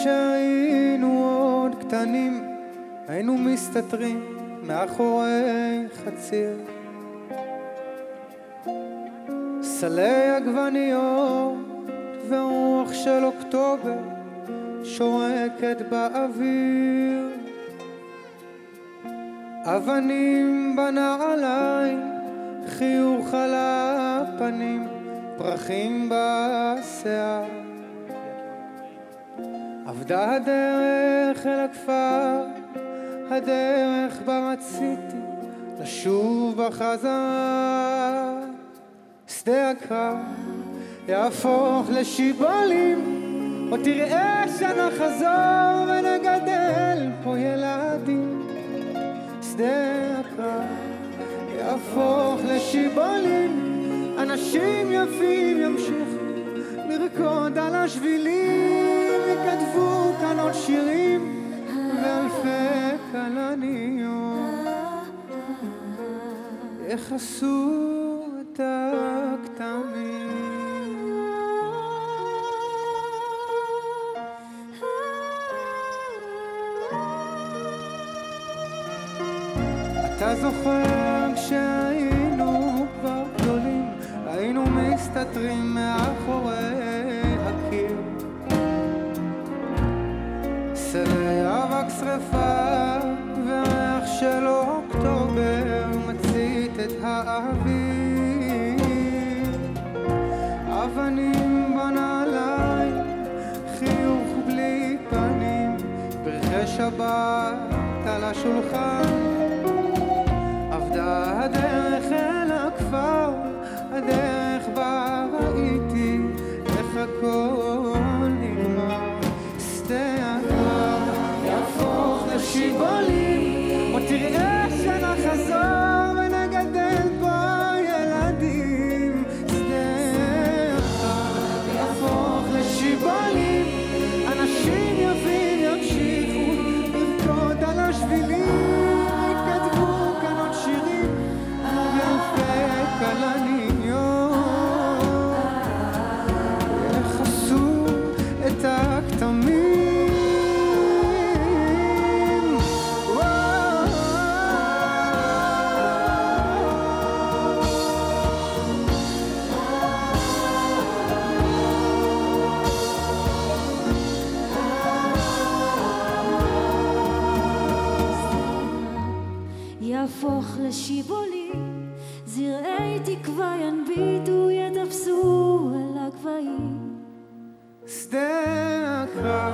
כשהיינו עוד קטנים, היינו מסתתרים מאחורי חציר. סלי עגבניות ורוח של אוקטובר שורקת באוויר. אבנים בנעליים, חיוך על הפנים, פרחים בשיער. עבדה הדרך אל הכפר, הדרך בה רציתי לשוב בחזרה. שדה הקרב יהפוך לשיבולים, או תראה שנחזור ונגדל פה ילדים. שדה הקרב יהפוך לשיבולים, אנשים יפים ימשיכו לרקוד על השבילים, יכתבו כאן עוד שירים ואלפי כלניות יכסו את הכתמים. אתה זוכר כשהיינו כבר גדולים, היינו מסתתרים מאחורי הקיר. סלי אבק שרפה וריח של אוקטובר מצית את האוויר. אבנים בנעליים, חיוך בלי פנים, פרחי שבת על השולחן. עבדה הדרך אל הכפר, הדרך בה ראיתי איך הכל נגמר. שדה הקרב יהפוך לשיבולים, או תראה שנחזור ונגדל פה ילדים. שדה הקרב יהפוך לשיבולים, אנשים יפים ימשיכו לרקוד על השבילים, יכתבו כאן עוד שירים ואלפי כלניות יכסו את הכתמים. יהפוך לשיבולים, זרעי תקווה ינביטו, יטפסו אל הגבהים. שדה הקרב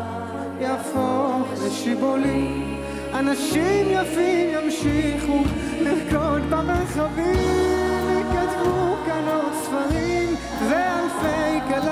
יהפוך לשיבולים, אנשים יפים ימשיכו לרקוד במרחבים, יכתבו כאן עוד ספרים ואלפי כלניות